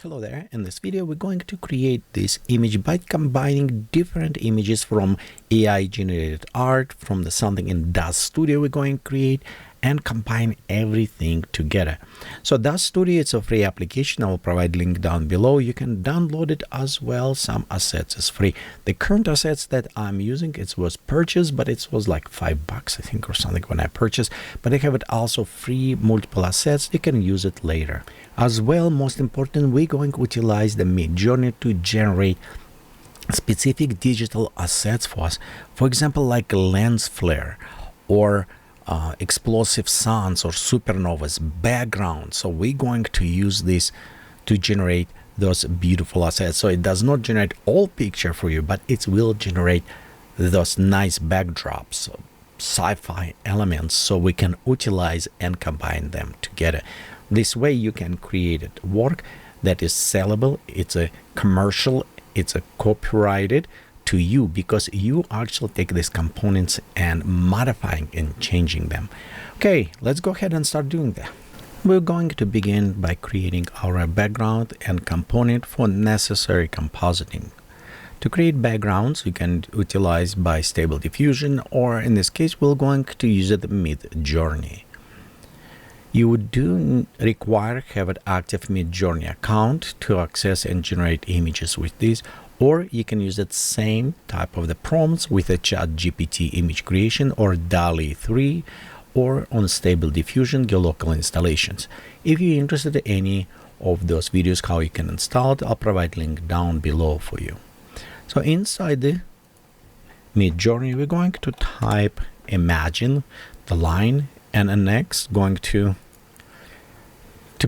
Hello there. In this video we're going to create this image by combining different images from AI generated art from the something in Dall Studio we're going to create and combine everything together. So Dall Studio, it's a free application. I will provide link down below. You can download it as well. Some assets is free. The current assets that I'm using, it was purchased, but it was like $5 I think or something when I purchased, but I have it also free, multiple assets. You can use it later. As well, most important, we're going to utilize the Midjourney to generate specific digital assets for us. For example, like a lens flare or explosive suns or supernovas, background. So we're going to use this to generate those beautiful assets. So it does not generate all picture for you, but it will generate those nice backdrops, sci-fi elements, so we can utilize and combine them together. This way you can create a work that is sellable, it's a commercial, it's a copyrighted to you, because you actually take these components and modifying and changing them. Okay, let's go ahead and start doing that. We're going to begin by creating our background and component for necessary compositing. To create backgrounds, you can utilize by Stable Diffusion, or in this case, we're going to use it Midjourney. You do require have an active Midjourney account to access and generate images with this, or you can use that same type of the prompts with a ChatGPT image creation or Dall-e 3 or on Stable Diffusion, your local installations. If you're interested in any of those videos, how you can install it, I'll provide link down below for you. So inside the Midjourney, we're going to type imagine the line, and next going to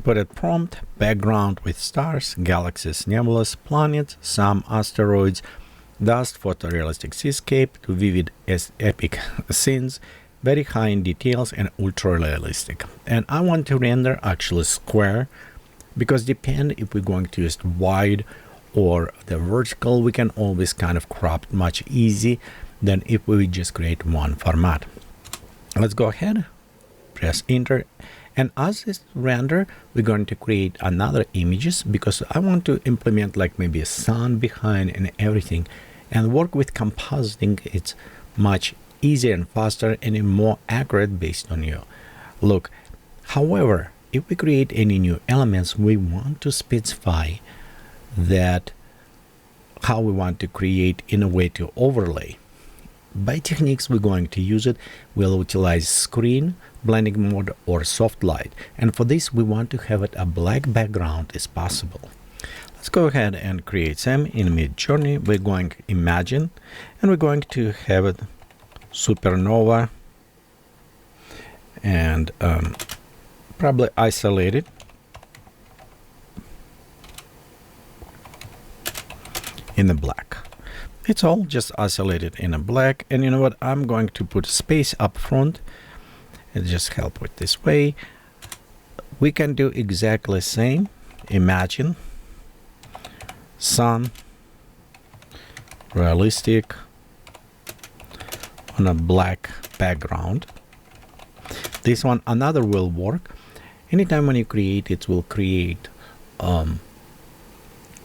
put a prompt background with stars, galaxies, nebulas, planets, some asteroids, dust, photorealistic seascape to vivid epic scenes, very high in details and ultra realistic. And I want to render actually square, because depend if we're going to use wide or the vertical, we can always kind of crop much easy than if we just create one format. Let's go ahead, press enter. And as this render, we're going to create another images, because I want to implement like maybe a sun behind and everything, and work with compositing. It's much easier and faster and more accurate based on your look. However, if we create any new elements, we want to specify that how we want to create in a way to overlay. By techniques we're going to use it, we'll utilize screen, blending mode, or soft light. And for this, we want to have it a black background as possible. Let's go ahead and create some in Midjourney. We're going to imagine, and we're going to have it supernova and probably isolated. In the black. It's all just isolated in a black. And you know what? I'm going to put space up front and just help with this way. We can do exactly the same. Imagine sun, realistic on a black background. This one, another will work. Anytime when you create, it will create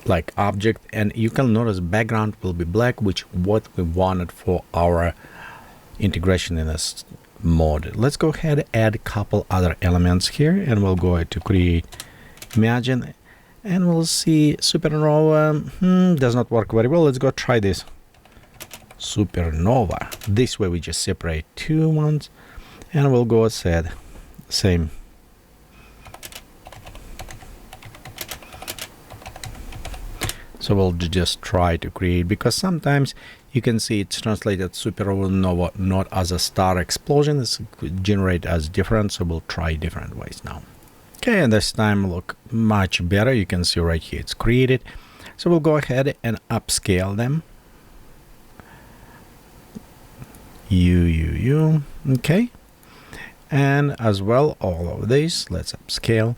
like object, and you can notice background will be black, which what we wanted for our integration in this mode. Let's go ahead and add a couple other elements here, and we'll go ahead to create imagine, and we'll see supernova. Does not work very well. Let's go try this supernova. This way we just separate two ones, and we'll go ahead same. So we'll just try to create, because sometimes you can see it's translated supernova not as a star explosion, it's generated as different, so we'll try different ways now. Okay, and this time look much better. You can see right here it's created. So we'll go ahead and upscale them. Okay. And as well, all of this, let's upscale.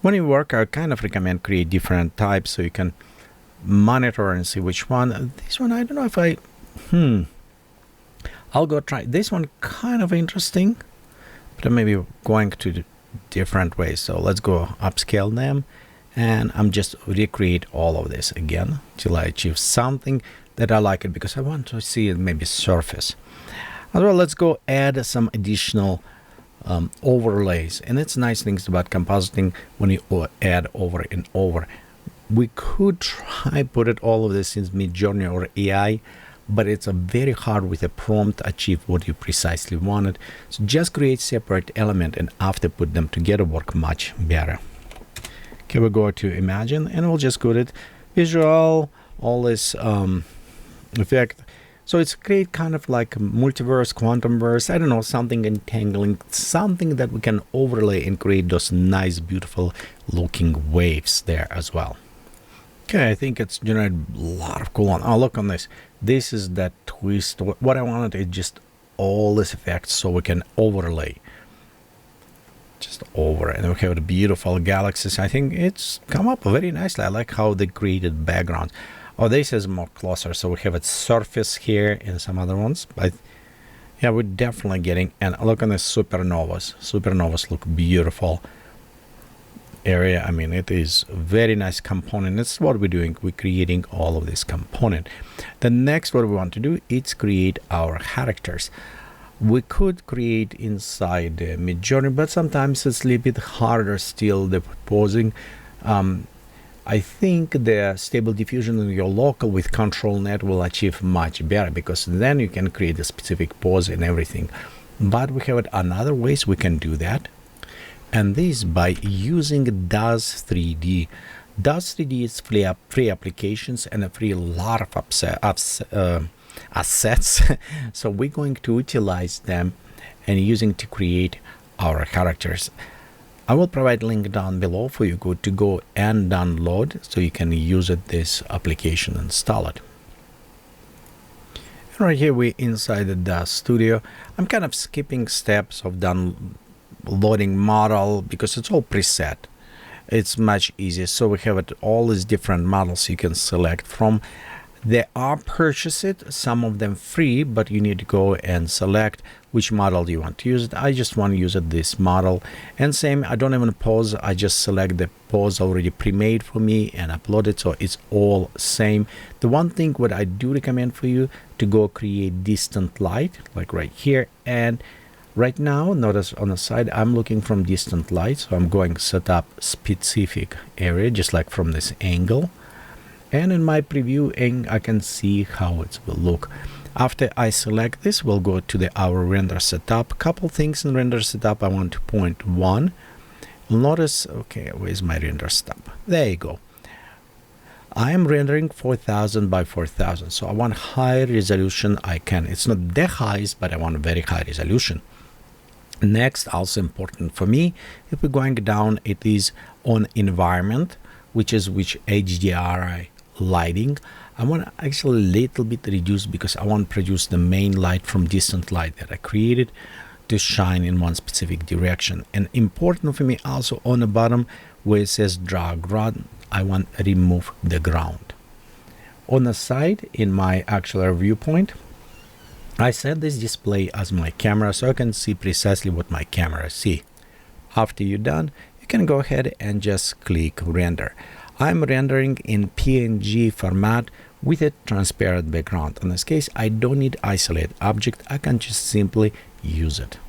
When you work, I kind of recommend create different types so you can monitor and see which one. This one, I don't know if I'll go try this one. Kind of interesting, but maybe going to different ways. So let's go upscale them and I'm just recreate all of this again till I achieve something that I like it, because I want to see it maybe surface. As well, let's go add some additional overlays. And it's nice things about compositing when you add over and over. We could try put it all of this in Midjourney or AI, but it's a very hard with a prompt to achieve what you precisely wanted. So just create separate element and after put them together work much better. Okay, we'll go to Imagine and we'll just go to Visual, all this effect. So it's create kind of like a multiverse, quantum verse, I don't know, something entangling, something that we can overlay and create those nice, beautiful looking waves there as well. Okay, I think it's generated a lot of cool one. Oh, look on this. This is that twist. What I wanted is just all this effects so we can overlay. Just over, and we have the beautiful galaxies. I think it's come up very nicely. I like how they created backgrounds. Oh, this is more closer, so we have its surface here and some other ones. But yeah, we're definitely getting, and look on the supernovas. Supernovas look beautiful area. I mean, it is a very nice component. That's what we're doing. We're creating all of this component. The next what we want to do is create our characters. We could create inside the Midjourney, but sometimes it's a little bit harder still, the posing. I think the stable diffusion in your local with control net will achieve much better, because then you can create a specific pose and everything. But we have another ways we can do that, and this by using DAZ 3D. DAZ 3D is free applications and a free lot of assets. So we're going to utilize them and using to create our characters. I will provide a link down below for you to go and download so you can use this application and install it. And right here we're inside the DAZ Studio. I'm kind of skipping steps of downloading model because it's all preset. It's much easier. So we have all these different models you can select from. They are purchased, some of them free, but you need to go and select which model you want to use. I just want to use this model, and same, I don't even pose, I just select the pose already pre-made for me and upload it, so it's all same. The one thing what I do recommend for you to go create distant light, like right here, and right now notice on the side I'm looking from distant light, so I'm going to set up specific area just like from this angle. And in my preview, I can see how it will look. After I select this, we'll go to our render setup. Couple things in render setup I want to point. One, notice, okay, where's my render setup? There you go. I am rendering 4000 by 4000, so I want high resolution. I can. It's not the highest, but I want very high resolution. Next, also important for me, if we're going down, it is on environment, which HDRI lighting. I want to actually a little bit reduce because I want to produce the main light from distant light that I created to shine in one specific direction. And important for me also on the bottom where it says drag rod, I want to remove the ground. On the side in my actual viewpoint, I set this display as my camera so I can see precisely what my camera see. After you're done, you can go ahead and just click render. I'm rendering in PNG format with a transparent background. In this case, I don't need isolate object. I can just simply use it.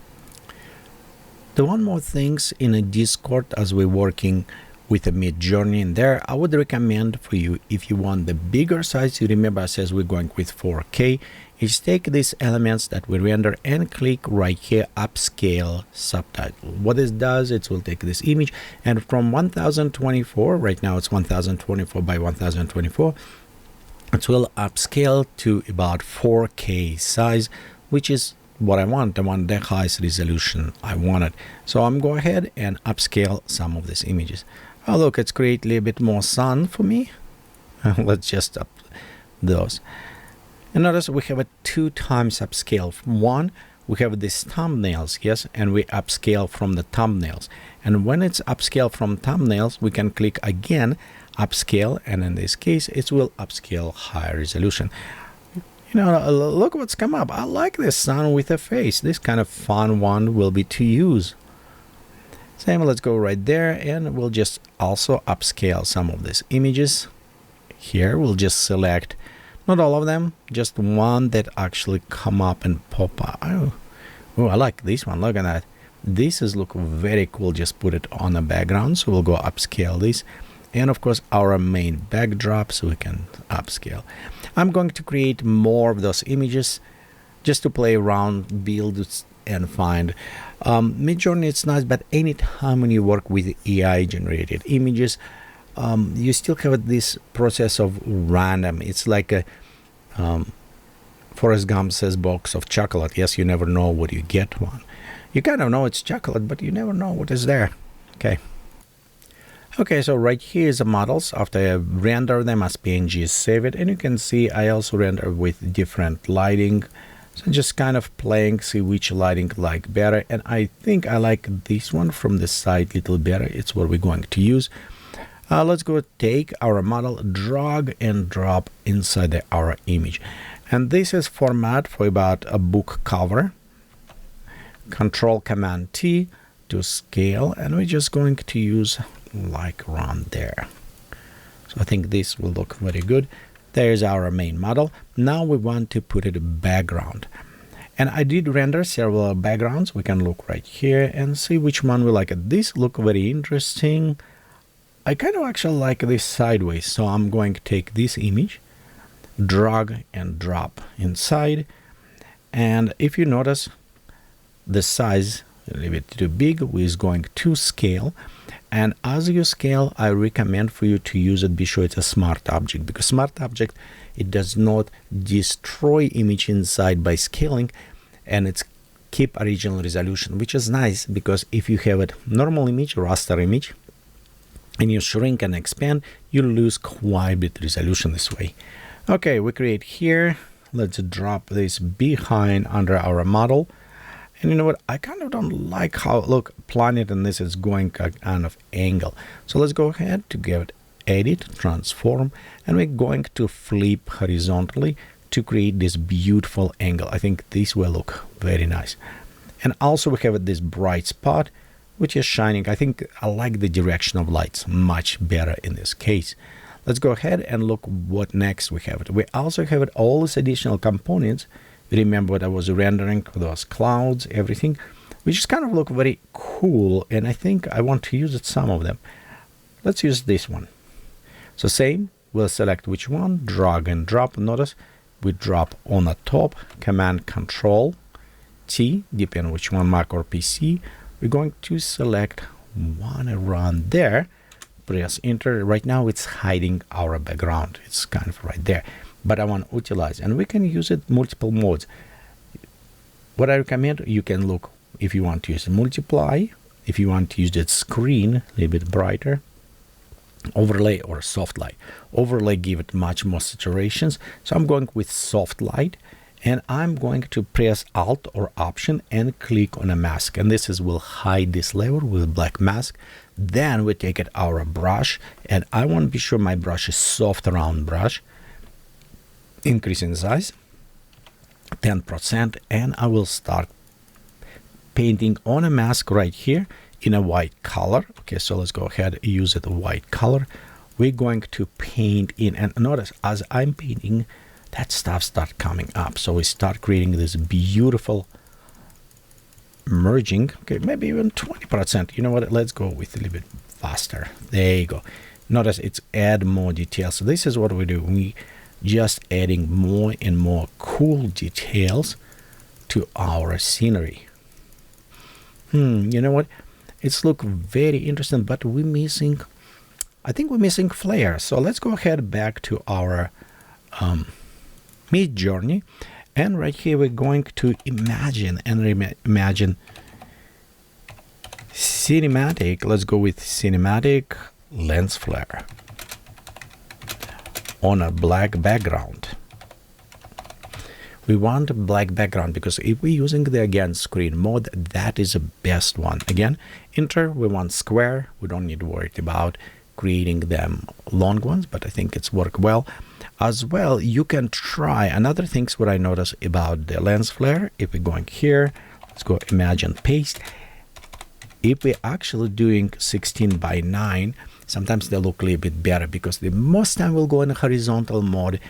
The one more things in a Discord as we're working with a Midjourney in there, I would recommend for you, if you want the bigger size, you remember I says we're going with 4K, is take these elements that we render and click right here, upscale subtitle. What this does, it will take this image and from 1024, right now it's 1024 by 1024, it will upscale to about 4K size, which is what I want. I want the highest resolution I wanted. So I'm going ahead and upscale some of these images. Oh, look, it's create a little bit more sun for me. Let's just up those. And notice we have a 2 times upscale. One, we have these thumbnails, yes, and we upscale from the thumbnails. And when it's upscale from thumbnails, we can click again, upscale, and in this case, it will upscale higher resolution. You know, look what's come up. I like this sun with a face. This kind of fun one will be to use. Same, let's go right there, and we'll just also upscale some of these images. Here we'll just select not all of them, just one that actually come up and pop up. Oh, I like this one. Look at that. This is look very cool. Just put it on a background. So we'll go upscale this, and of course our main backdrop, so we can upscale. I'm going to create more of those images just to play around, build and find. Midjourney, it's nice, but anytime when you work with AI generated images, you still have this process of random. It's like a Forrest Gump says box of chocolate. Yes, you never know what you get one. You kind of know it's chocolate, but you never know what is there. Okay, so right here is the models. After I render them as PNGs, save it, and you can see I also render with different lighting. So just kind of playing, see which lighting like better, and I think I like this one from the side little better. It's what we're going to use. Let's go take our model, drag and drop inside our image, and this is format for about a book cover. Control Command T to scale, and we're just going to use like around there. So I think this will look very good. There's our main model. Now we want to put it a background, and I did render several backgrounds. We can look right here and see which one we like. This look very interesting. I kind of actually like this sideways, so I'm going to take this image, drag and drop inside, and if you notice the size a little bit too big, is going to scale. And as you scale, I recommend for you to use it, be sure it's a smart object, because smart object, it does not destroy image inside by scaling, and it's keep original resolution, which is nice, because if you have a normal image, raster image, and you shrink and expand, you lose quite a bit resolution this way. Okay, we create here. Let's drop this behind under our model. And you know what? I kind of don't like how look planet and this is going kind of angle. So let's go ahead to get edit, transform, and we're going to flip horizontally to create this beautiful angle. I think this will look very nice. And also we have this bright spot which is shining. I think I like the direction of lights much better in this case. Let's go ahead and look what next we have. We also have all these additional components. Remember what I was rendering, those clouds, everything, which just kind of look very cool, and I think I want to use it, some of them. Let's use this one. So same, we'll select which one, drag and drop. Notice we drop on the top, Command Control T, depending on which one, Mac or PC. We're going to select one around there, press enter. Right now it's hiding our background, it's kind of right there, but I want to utilize, and we can use it multiple modes. What I recommend, you can look if you want to use multiply, if you want to use that screen a little bit brighter, overlay or soft light. Overlay give it much more saturations, so I'm going with soft light, and I'm going to press Alt or Option and click on a mask, and this is will hide this layer with black mask. Then we take it our brush, and I want to be sure my brush is soft round brush. Increase in size 10%, and I will start painting on a mask right here in a white color. Okay, so let's go ahead and use it a white color. We're going to paint in, and notice as I'm painting, that stuff start coming up, so we start creating this beautiful merging. Okay, maybe even 20%. You know what, let's go with a little bit faster. There you go. Notice it's add more details. So this is what we do. We just adding more and more cool details to our scenery. You know what, it's look very interesting, but we're missing, I think we're missing flair. So let's go ahead back to our Midjourney, and right here we're going to imagine and imagine cinematic. Let's go with cinematic lens flare on a black background. We want a black background because if we're using the again screen mode, that is the best one. Again, enter, we want square. We don't need to worry about creating them long ones, but I think it's worked well. As well, you can try another things what I noticed about the lens flare. If we're going here, let's go imagine paste. If we're actually doing 16 by 9, sometimes they look a little bit better because the most time will go in a horizontal mode,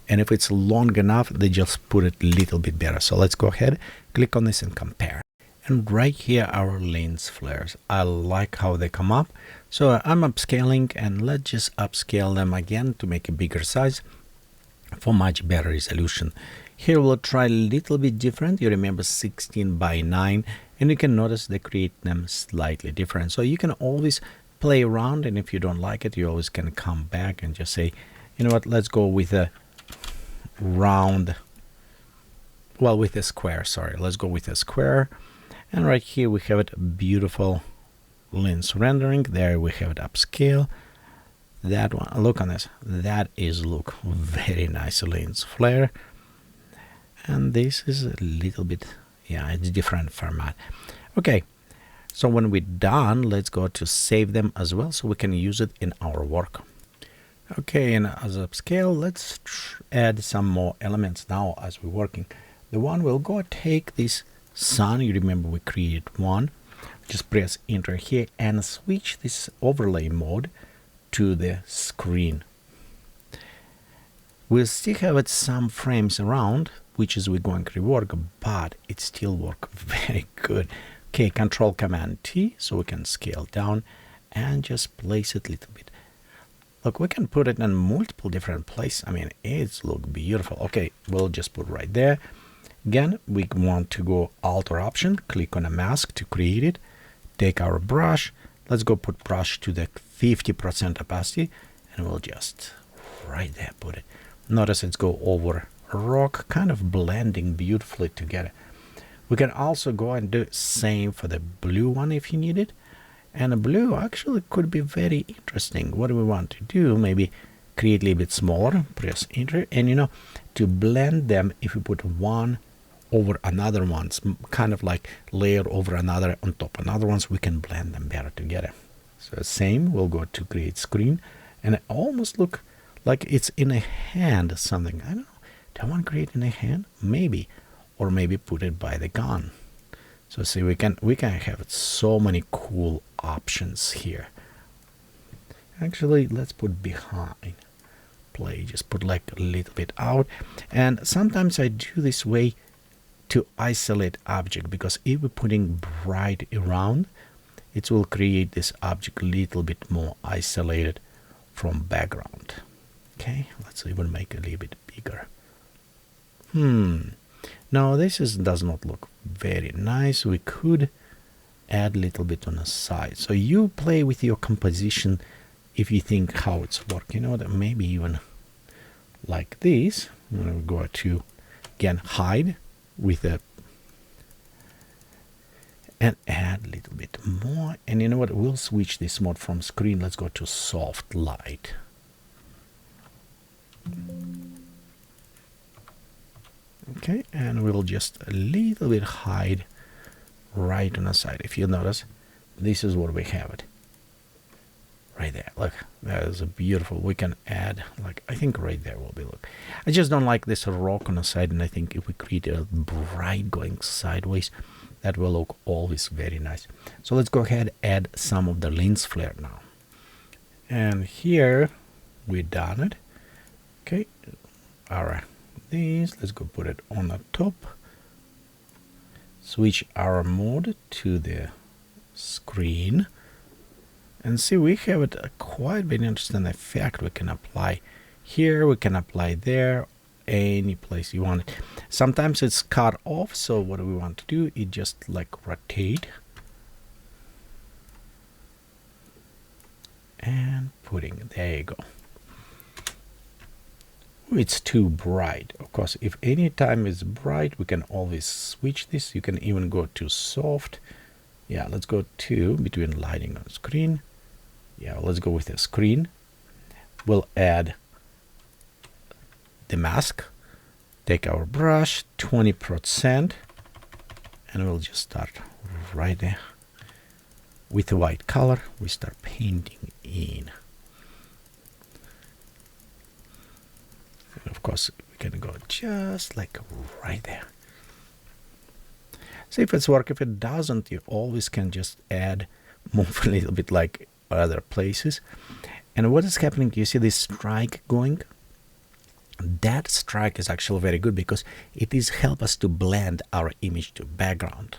and if it's long enough, they just put it a little bit better. So let's go ahead, click on this and compare. And right here, our lens flares. I like how they come up. So I'm upscaling, and let's just upscale them again to make a bigger size for much better resolution. Here we'll try a little bit different. You remember 16 by 9, and you can notice they create them slightly different. So you can always play around, and if you don't like it, you always can come back and just say, you know what, let's go with a round, well, with a square, sorry, let's go with a square. And right here we have it beautiful lens rendering. There we have it upscale. That one, look on this, that is look very nice lens flare. And this is a little bit, yeah, it's different format. Okay, so when we're done, let's go to save them as well so we can use it in our work. Okay, and as upscale, let's add some more elements now as we're working. The one we'll go take this sun, you remember we created one, just press enter here and switch this overlay mode to the screen. We'll still have it some frames around, which is we're going to rework, but it still work very good. Okay, Control Command T, so we can scale down and just place it a little bit. Look, we can put it in multiple different places. I mean, it's look beautiful. Okay, we'll just put right there. Again, we want to go Alt or Option, click on a mask to create it. Take our brush. Let's go put brush to the 50% opacity, and we'll just right there put it. Notice it's go over rock, kind of blending beautifully together. We can also go and do same for the blue one if you need it. And the blue actually could be very interesting. What do we want to do? Maybe create a little bit smaller, press enter, and you know, to blend them, if we put one over another ones, kind of like layer over another on top another ones, we can blend them better together. So same, we'll go to create screen, and it almost look like it's in a hand something. I don't know. Do I want to create in a hand? Maybe, or maybe put it by the gun. So see, we can have so many cool options here. Actually, let's put behind play. Just put like a little bit out, and sometimes I do this way to isolate object, because if we're putting bright around, it will create this object a little bit more isolated from background. Okay, let's even make it a little bit bigger. Now this does not look very nice. We could add a little bit on the side. So you play with your composition if you think how it's working. You know, that maybe even like this. I'm going to go to again hide with a and add a little bit more. And you know what? We'll switch this mode from screen. Let's go to soft light. Okay, and we'll just a little bit hide right on the side. If you notice, this is where we have it. Right there, look, that is a beautiful. We can add, like, I think right there will be, look. I just don't like this rock on the side, and I think if we create a bright going sideways, that will look always very nice. So let's go ahead and add some of the lens flare now. And here, we done it. Okay, all right. Let's go put it on the top. Switch our mode to the screen. And see, we have it a quite very interesting effect we can apply here, we can apply there, any place you want it. Sometimes it's cut off, so what we want to do is just like rotate and putting, there you go. It's too bright. Of course, if any time it's bright, we can always switch this. You can even go to soft. Yeah, let's go to between lighting on screen. Yeah, let's go with the screen. We'll add the mask. Take our brush, 20%, and we'll just start right there. With the white color, we start painting in. And of course, we can go just like right there. See if it's work. If it doesn't, you always can just add, move a little bit like other places. And what is happening, you see this strike going? That strike is actually very good because it is help us to blend our image to background.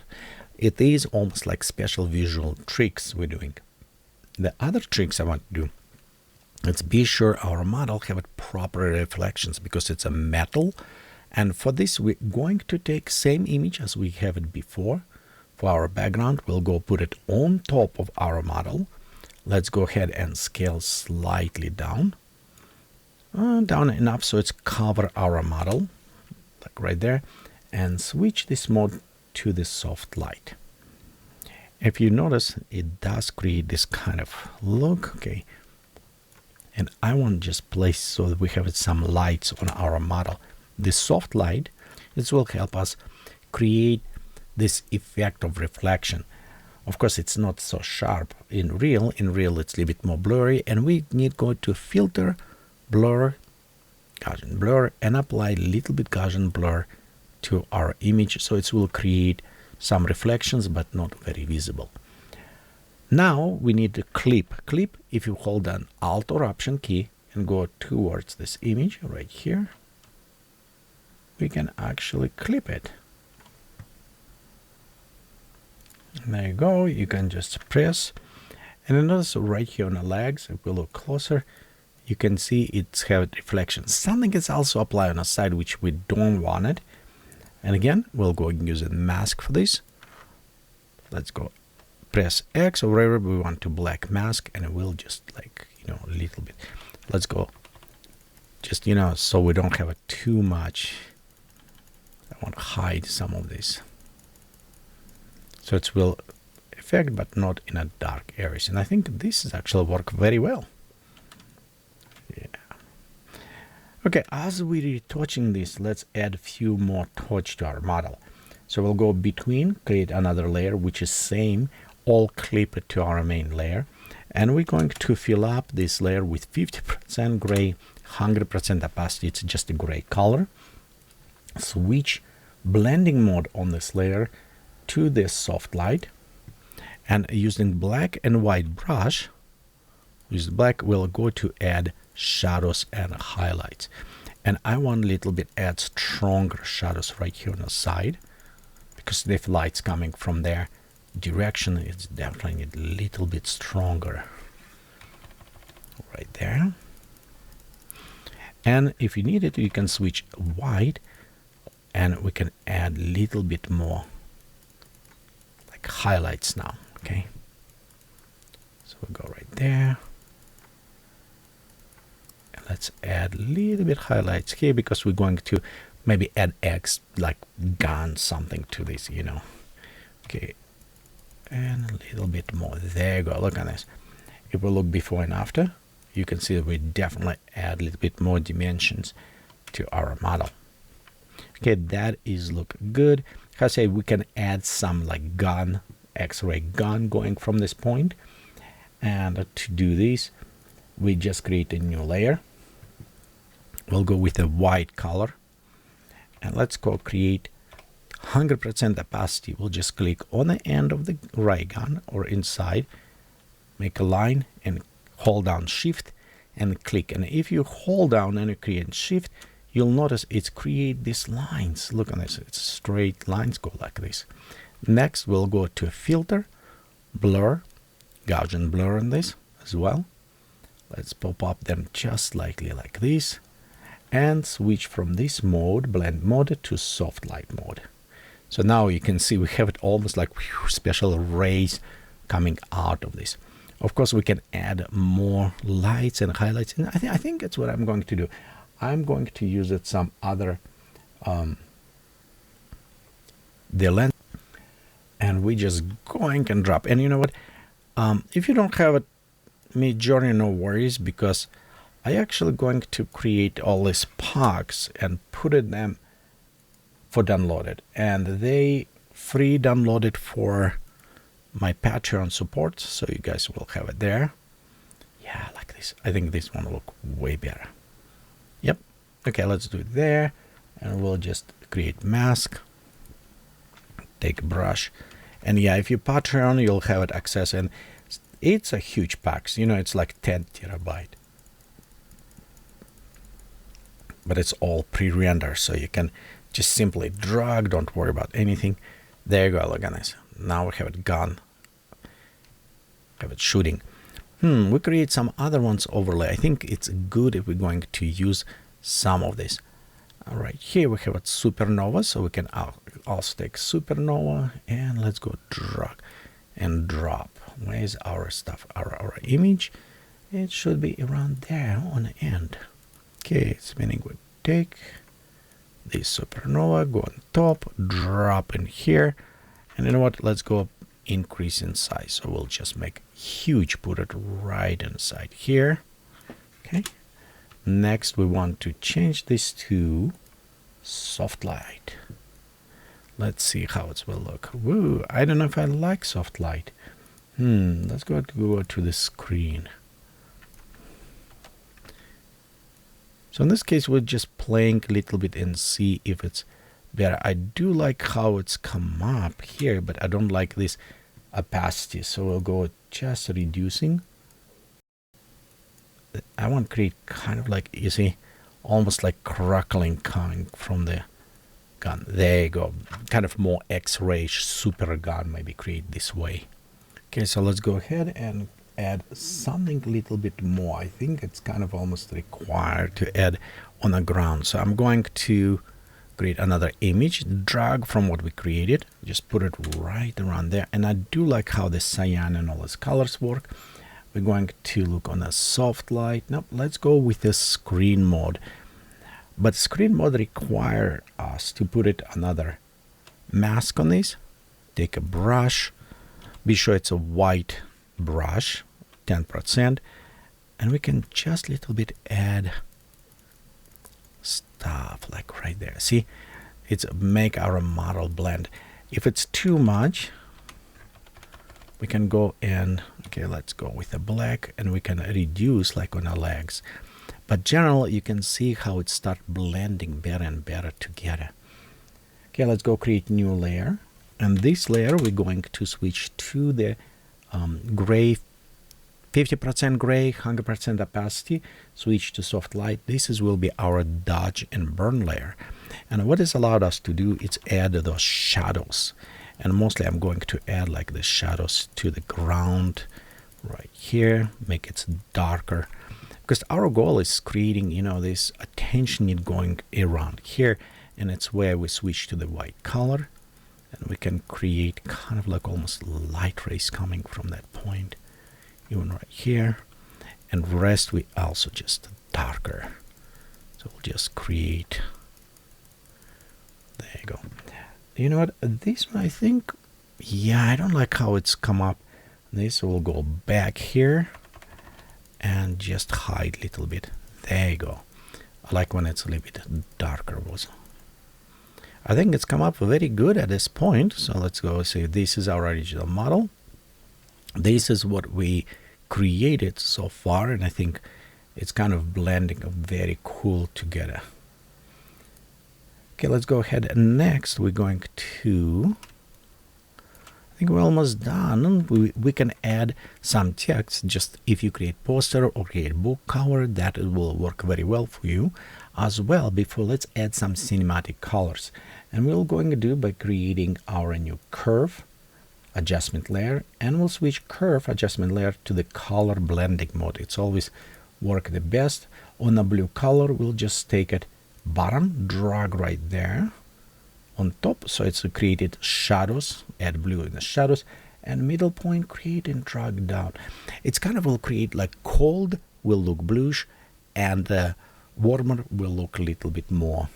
It is almost like special visual tricks we're doing. The other tricks I want to do, let's be sure our model have proper reflections because it's a metal. And for this, we're going to take same image as we have it before. For our background, we'll go put it on top of our model. Let's go ahead and scale slightly down. Down enough so it's cover our model, like right there. And switch this mode to the soft light. If you notice, it does create this kind of look, okay. And I want to just place so that we have some lights on our model. This soft light, this will help us create this effect of reflection. Of course, it's not so sharp in real. In real, it's a little bit more blurry, and we need to go to filter, blur, Gaussian blur, and apply a little bit Gaussian blur to our image, so it will create some reflections, but not very visible. Now we need to clip. Clip, if you hold down Alt or Option key and go towards this image right here, we can actually clip it. And there you go. You can just press. And notice right here on the legs, if we look closer, you can see it's have reflections. Something is also applied on the side which we don't want it. And again, we'll go and use a mask for this. Let's go press X or wherever we want to black mask, and it will just like, a little bit. Let's go just, so we don't have too much. I want to hide some of this. So it will affect, but not in a dark areas. And I think this is actually work very well. Yeah. Okay, as we're retouching this, let's add a few more touch to our model. So we'll go between, create another layer, which is same, all clip it to our main layer. And we're going to fill up this layer with 50% gray, 100% opacity. It's just a gray color. Switch blending mode on this layer to this soft light. And using black and white brush, with black, we'll go to add shadows and highlights. And I want a little bit add stronger shadows right here on the side, because if light's coming from there direction, it's definitely a little bit stronger right there. And if you need it, you can switch white, and we can add a little bit more like highlights now. Okay, so we'll go right there. Let's add a little bit highlights here because we're going to maybe add X, like gun something to this, Okay, and a little bit more. There you go. Look at this. If we look before and after, you can see that we definitely add a little bit more dimensions to our model. Okay, that is look good. I say we can add some like gun, X-ray gun going from this point. And to do this, we just create a new layer. We'll go with a white color, and let's go create 100% opacity. We'll just click on the end of the ray gun or inside, make a line and hold down Shift and click. And if you hold down and you create Shift, you'll notice it's create these lines. Look at this, it's straight lines go like this. Next, we'll go to filter, blur, Gaussian blur on this as well. Let's pop up them just slightly like this, and switch from this mode, blend mode, to soft light mode. So now you can see we have it almost like special rays coming out of this. Of course, we can add more lights and highlights, and I think that's what I'm going to do. I'm going to use it some other the lens, and we just going and drop. And you know what? If you don't have it Midjourney, no worries, because I actually going to create all these packs and put it them for downloaded, and they free downloaded for my Patreon support, so you guys will have it there. Yeah, like this. I think this one will look way better. Yep. Okay, let's do it there, and we'll just create mask, take a brush. And yeah, if you pattern, you'll have it access, and it's a huge pack. You know, it's like 10 terabyte. But it's all pre-rendered, so you can just simply drag, don't worry about anything. There you go, look at this. Now we have it gone. Have it shooting. We create some other ones overlay. I think it's good if we're going to use some of this. All right, here we have a supernova, so we can also take supernova, and let's go drag and drop. Where is our stuff, our image? It should be around there on the end. Okay, it's meaning we take this supernova, go on top, drop in here, and you know what? Let's go increase in size. So we'll just make huge, put it right inside here. Okay. Next, we want to change this to soft light. Let's see how it will look. Woo! I don't know if I like soft light. Let's go to the screen. So in this case, we're just playing a little bit and see if it's better. I do like how it's come up here, but I don't like this opacity. So we'll go just reducing. I want to create kind of like, you see, almost like crackling coming from the gun. There you go. Kind of more X-ray super gun, maybe create this way. Okay, so let's go ahead and add something a little bit more. I think it's kind of almost required to add on the ground. So I'm going to create another image, drag from what we created, just put it right around there. And I do like how the cyan and all these colors work. We're going to look on a soft light. Now let's go with the screen mode. But screen mode require us to put it another mask on this. Take a brush, be sure it's a white brush, 10%, and we can just a little bit add stuff like right there. See, it's make our model blend. If it's too much, we can go in, okay, let's go with the black, and we can reduce like on the legs. But generally, you can see how it start blending better and better together. Okay, let's go create new layer. And this layer, we're going to switch to the gray, 50% gray, 100% opacity, switch to soft light. This will be our dodge and burn layer. And what this allowed us to do is add those shadows. And mostly I'm going to add like the shadows to the ground right here, make it darker. Because our goal is creating, you know, this attention going around here. And it's where we switch to the white color. And we can create kind of like almost light rays coming from that point, even right here. And rest we also just darker. So we'll just create. There you go. You know what? This one I think, yeah, I don't like how it's come up. This will go back here and just hide a little bit. There you go. I like when it's a little bit darker also. I think it's come up very good at this point. So let's go see. This is our original model. This is what we created so far, and I think it's kind of blending very cool together. Okay, let's go ahead. And next, we're going to, I think we're almost done. We can add some text. Just if you create poster or create book cover, that will work very well for you as well. Before, let's add some cinematic colors. And we're going to do by creating our new curve adjustment layer, and we'll switch curve adjustment layer to the color blending mode. It's always work the best. On a blue color, we'll just take it bottom, drag right there on top, so it's created shadows, add blue in the shadows, and middle point create and drag down. It's kind of will create like cold will look bluish, and warmer will look a little bit more,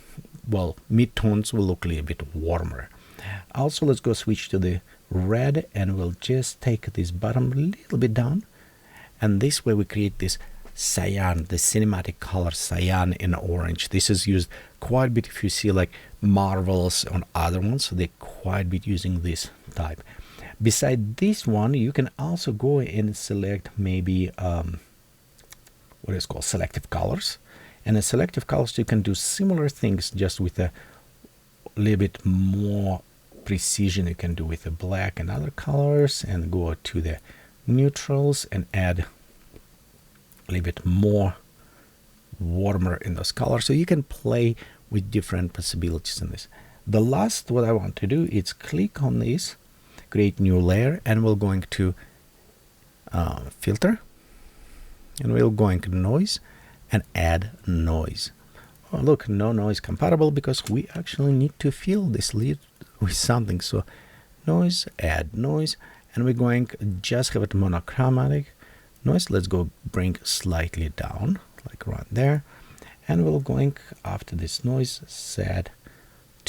well, mid-tones will look a little bit warmer. Also, let's go switch to the red, and we'll just take this bottom a little bit down, and this way we create this cyan, the cinematic color cyan and orange. This is used quite a bit if you see like Marvels on other ones, so they quite a bit using this type. Beside this one, you can also go and select maybe what is called selective colors. And the selective colors, you can do similar things just with a little bit more precision you can do with the black and other colors, and go to the neutrals and add a little bit more warmer in those colors, so you can play with different possibilities in this. The last what I want to do is click on this, create new layer, and we're going to filter, and we're going to noise and add noise. Oh, look, no noise compatible, because we actually need to fill this lead with something. So noise, add noise, and we're going to just have it monochromatic noise. Let's go bring slightly down, like right there, and we're going after this noise set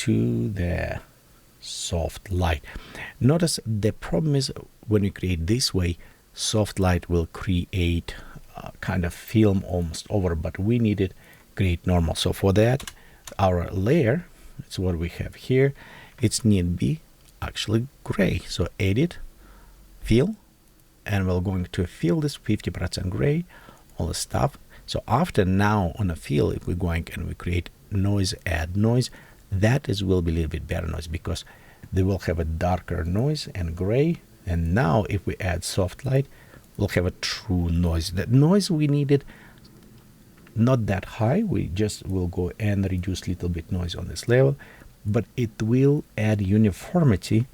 to the soft light. Notice the problem is when you create this way, soft light will create kind of film almost over, but we need it create normal. So for that, our layer, it's what we have here, it's need to be actually gray. So edit, fill, and we're going to fill this 50% gray, all the stuff. So after now on a fill, if we're going and we create noise, add noise, that is will be a little bit better noise, because they will have a darker noise and gray. And now if we add soft light, we'll have a true noise. That noise we needed not that high, we just will go and reduce little bit noise on this level, but it will add uniformity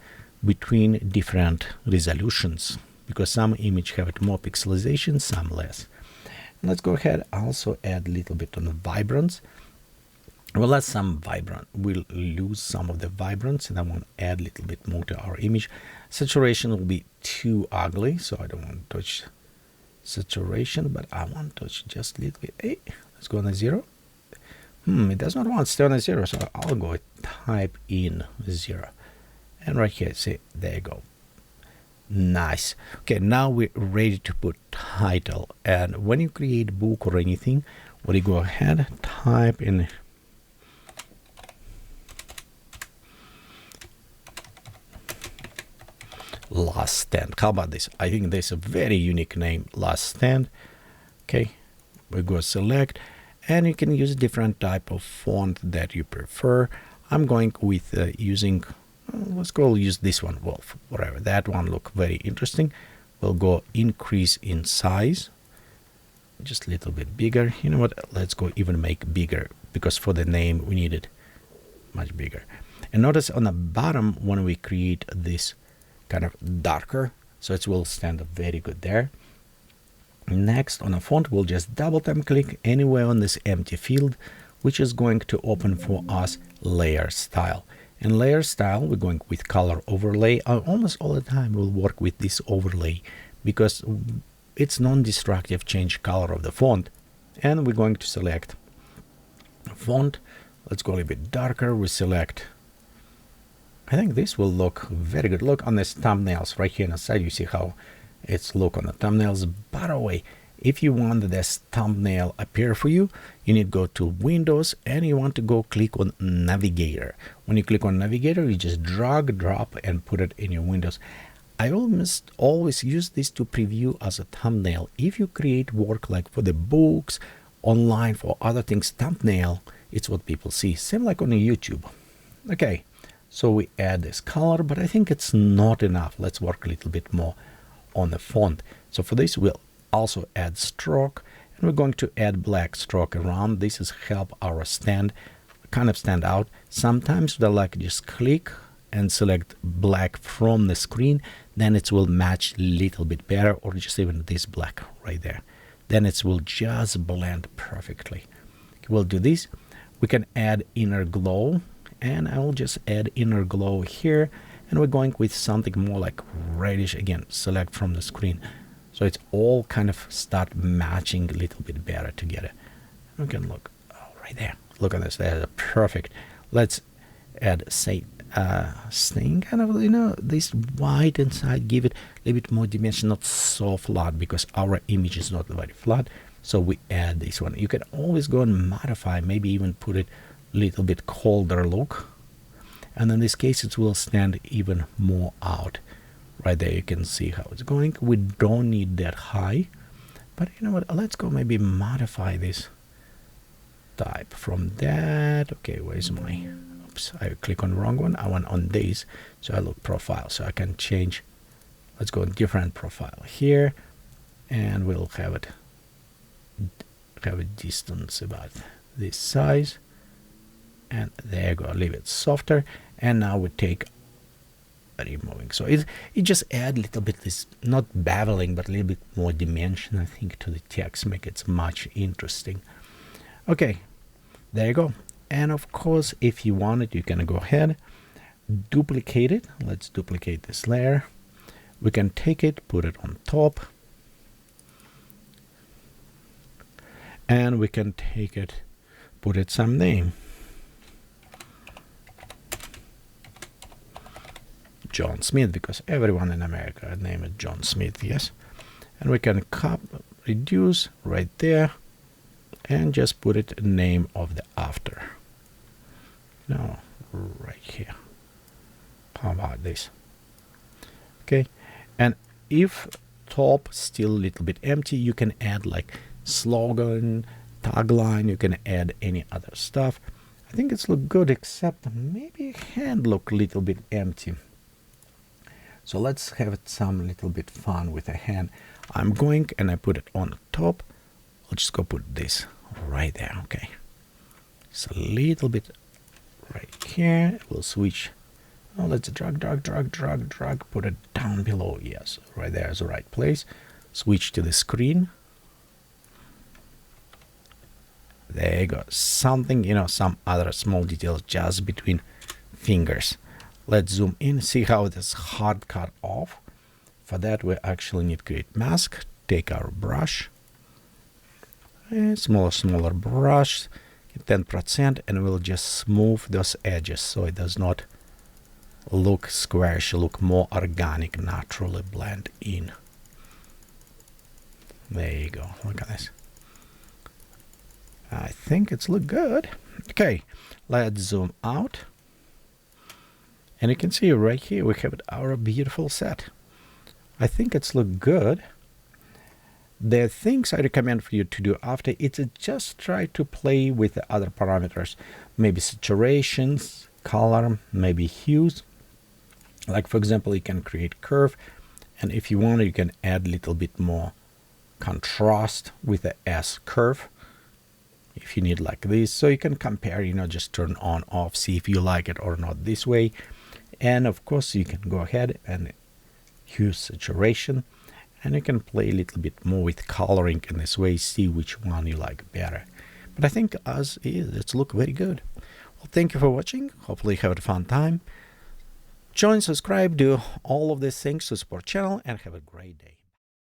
between different resolutions, because some image have it more pixelization, some less. And let's go ahead also add a little bit on the vibrance. We'll add some vibrant, we'll lose some of the vibrance, and I want to add a little bit more to our image. Saturation will be too ugly, so I don't want to touch saturation, but I want to touch just a little bit. Hey, let's go on a 0. It does not want to stay on a 0, so I'll go type in 0. And right here, see, there you go. Nice. Okay, now we're ready to put title. And when you create book or anything, when you go ahead, type in Last Stand. How about this? I think there's a very unique name, Last Stand. Okay, we go select, and you can use different type of font that you prefer. I'm going with using, let's go use this one, Wolf, whatever. That one look very interesting. We'll go increase in size, just a little bit bigger. You know what? Let's go even make bigger, because for the name we need it much bigger. And notice on the bottom when we create this kind of darker, so it will stand up very good there. Next on a font, we'll just double tap click anywhere on this empty field, which is going to open for us layer style. In layer style, we're going with color overlay. Almost all the time we'll work with this overlay, because it's non-destructive, change color of the font. And we're going to select font. Let's go a little bit darker. We select, I think this will look very good. Look on this thumbnails right here on the side. You see how it's look on the thumbnails. By the way, if you want this thumbnail appear for you, you need to go to Windows and you want to go click on Navigator. When you click on Navigator, you just drag, drop, and put it in your Windows. I almost always use this to preview as a thumbnail. If you create work like for the books, online, for other things, thumbnail, it's what people see. Same like on YouTube. Okay. So we add this color, but I think it's not enough. Let's work a little bit more on the font. So for this, we'll also add stroke, and we're going to add black stroke around. This is help our stand kind of stand out. Sometimes they'll like just click and select black from the screen, then it will match a little bit better, or just even this black right there. Then it will just blend perfectly. We'll do this. We can add inner glow, and I will just add inner glow here, and we're going with something more like reddish. Again, select from the screen, so it's all kind of start matching a little bit better together. We can look right there. Look at this, that's perfect. Let's add say staying kind of, you know, this white inside, give it a little bit more dimension, not so flat, because our image is not very flat. So we add this one. You can always go and modify, maybe even put it little bit colder look, and in this case it will stand even more out. Right there you can see how it's going. We don't need that high, but you know what, let's go maybe modify this type from that. Okay, where's my oops, I click on the wrong one. I want on this, so I look profile, so I can change. Let's go in different profile here, and we'll have a distance about this size, and there you go. Leave it softer, and now we take removing. So it just add a little bit this, not babbling, but a little bit more dimension, I think, to the text, make it much interesting. Okay, there you go. And of course, if you want it, you can go ahead, duplicate it. Let's duplicate this layer. We can take it, put it on top, and we can take it, put it some name. John Smith, because everyone in America name it John Smith, yes. And we can reduce right there and just put it name of the after. No, right here. How about this? Okay, and if top still a little bit empty, you can add like slogan, tagline, you can add any other stuff. I think it's look good, except maybe hand look a little bit empty. So let's have some little bit fun with a hand. I'm going and I put it on top. I'll just go put this right there. Okay, it's a little bit right here. We'll switch. Oh, let's drag, put it down below. Yes, right there is the right place. Switch to the screen. There you go. Something, some other small details just between fingers. Let's zoom in, see how it is hard cut off. For that, we actually need to create mask. Take our brush, a smaller brush, 10%, and we'll just smooth those edges so it does not look squarish, look more organic, naturally blend in. There you go. Look at this. I think it's look good. Okay, let's zoom out. And you can see right here we have our beautiful set. I think it's look good. The things I recommend for you to do after it's just try to play with the other parameters, maybe saturations, color, maybe hues. Like for example, you can create curve, and if you want, you can add a little bit more contrast with the S curve. If you need like this, so you can compare, just turn on, off, see if you like it or not this way. And of course, you can go ahead and use saturation, and you can play a little bit more with coloring in this way, see which one you like better. But I think as is, it's look very good. Well, thank you for watching. Hopefully you had a fun time. Join, subscribe, do all of these things to support channel, and have a great day.